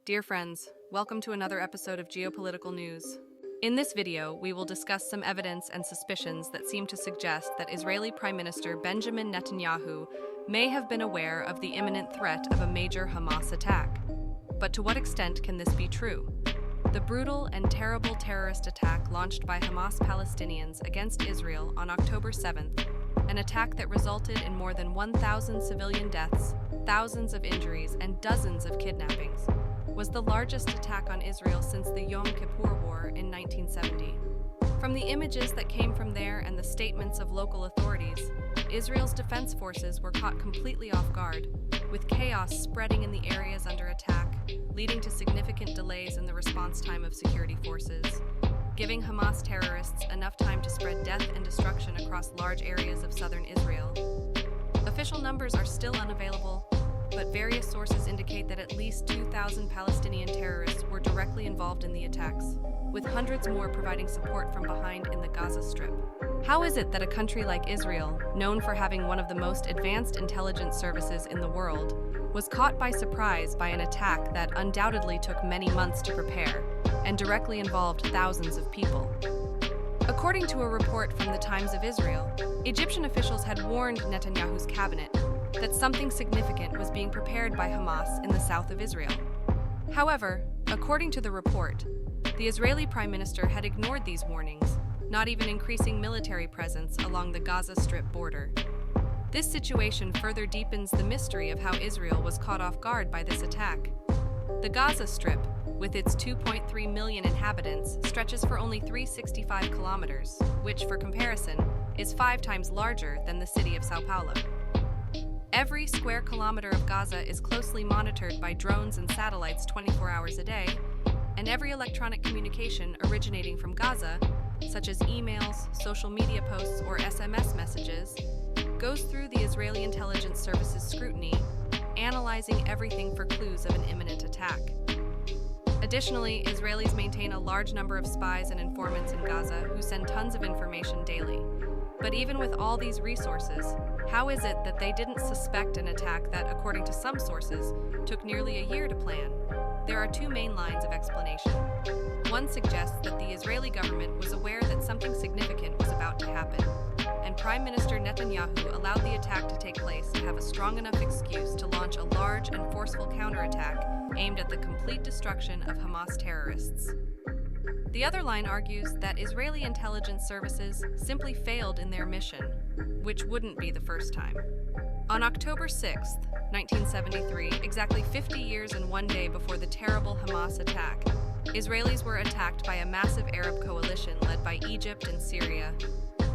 Dear friends, welcome to another episode of Geopolitical News. In this video, we will discuss some evidence and suspicions that seem to suggest that Israeli Prime Minister Benjamin Netanyahu may have been aware of the imminent threat of a major Hamas attack. But to what extent can this be true? The brutal and terrible terrorist attack launched by Hamas Palestinians against Israel on October 7th, an attack that resulted in more than 1,000 civilian deaths, thousands of injuries, and dozens of kidnappings, was the largest attack on Israel since the Yom Kippur War in 1970. From the images that came from there and the statements of local authorities, Israel's defense forces were caught completely off guard, with chaos spreading in the areas under attack, leading to significant delays in the response time of security forces, giving Hamas terrorists enough time to spread death and destruction across large areas of southern Israel. Official numbers are still unavailable, but various sources indicate that at least 2,000 Palestinian terrorists were directly involved in the attacks, with hundreds more providing support from behind in the Gaza Strip. How is it that a country like Israel, known for having one of the most advanced intelligence services in the world, was caught by surprise by an attack that undoubtedly took many months to prepare and directly involved thousands of people? According to a report from the Times of Israel, Egyptian officials had warned Netanyahu's cabinet that something significant was being prepared by Hamas in the south of Israel. However, according to the report, the Israeli Prime Minister had ignored these warnings, not even increasing military presence along the Gaza Strip border. This situation further deepens the mystery of how Israel was caught off guard by this attack. The Gaza Strip, with its 2.3 million inhabitants, stretches for only 365 kilometers, which, for comparison, is 5 times larger than the city of Sao Paulo. Every square kilometer of Gaza is closely monitored by drones and satellites 24 hours a day, and every electronic communication originating from Gaza, such as emails, social media posts, or SMS messages, goes through the Israeli intelligence service's scrutiny, analyzing everything for clues of an imminent attack. Additionally, Israelis maintain a large number of spies and informants in Gaza who send tons of information daily. But even with all these resources, how is it that they didn't suspect an attack that, according to some sources, took nearly a year to plan? There are 2 main lines of explanation. One suggests that the Israeli government was aware that something significant was about to happen, and Prime Minister Netanyahu allowed the attack to take place to have a strong enough excuse to launch a large and forceful counterattack aimed at the complete destruction of Hamas terrorists. The other line argues that Israeli intelligence services simply failed in their mission, which wouldn't be the first time. On October 6, 1973, exactly 50 years and 1 day before the terrible Hamas attack, Israelis were attacked by a massive Arab coalition led by Egypt and Syria,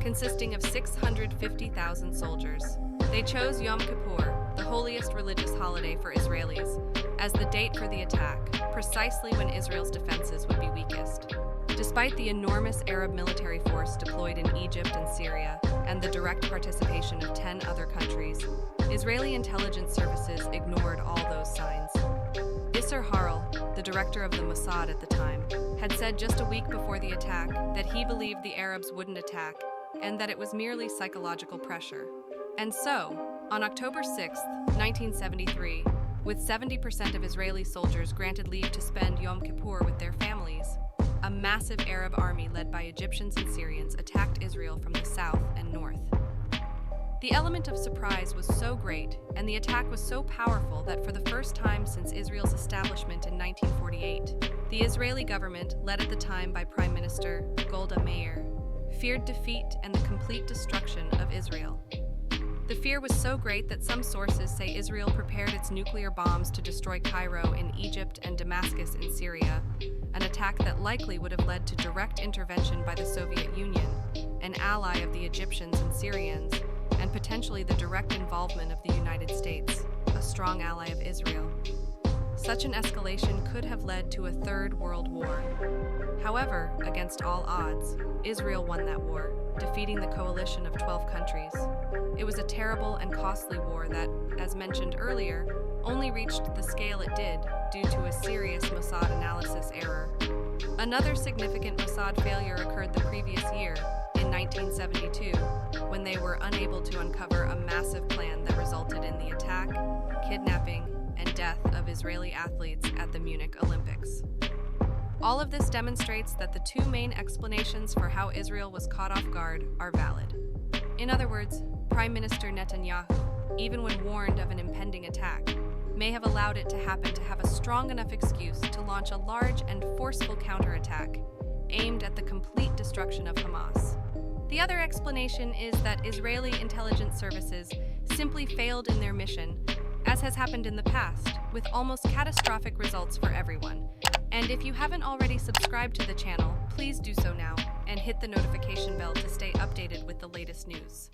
consisting of 650,000 soldiers. They chose Yom Kippur, the holiest religious holiday for Israelis, as the date for the attack, precisely when Israel's defenses would be weakest. Despite the enormous Arab military force deployed in Egypt and Syria, and the direct participation of 10 other countries, Israeli intelligence services ignored all those signs. Isser Harel, the director of the Mossad at the time, had said just a week before the attack that he believed the Arabs wouldn't attack and that it was merely psychological pressure. And so, on October 6, 1973, with 70% of Israeli soldiers granted leave to spend Yom Kippur with their families, a massive Arab army led by Egyptians and Syrians attacked Israel from the south and north. The element of surprise was so great, and the attack was so powerful that for the first time since Israel's establishment in 1948, the Israeli government, led at the time by Prime Minister Golda Meir, feared defeat and the complete destruction of Israel. The fear was so great that some sources say Israel prepared its nuclear bombs to destroy Cairo in Egypt and Damascus in Syria, an attack that likely would have led to direct intervention by the Soviet Union, an ally of the Egyptians and Syrians, and potentially the direct involvement of the United States, a strong ally of Israel. Such an escalation could have led to a third world war. However, against all odds, Israel won that war, defeating the coalition of 12 countries. It was a terrible and costly war that, as mentioned earlier, only reached the scale it did due to a serious Mossad analysis error. Another significant Mossad failure occurred the previous year, in 1972, when they were unable to uncover a massive plan that resulted in the attack, kidnapping, and death of Israeli athletes at the Munich Olympics. All of this demonstrates that the two main explanations for how Israel was caught off guard are valid. In other words, Prime Minister Netanyahu, even when warned of an impending attack, may have allowed it to happen to have a strong enough excuse to launch a large and forceful counterattack aimed at the complete destruction of Hamas. The other explanation is that Israeli intelligence services simply failed in their mission, as has happened in the past, with almost catastrophic results for everyone. And if you haven't already subscribed to the channel, please do so now and hit the notification bell to stay updated with the latest news.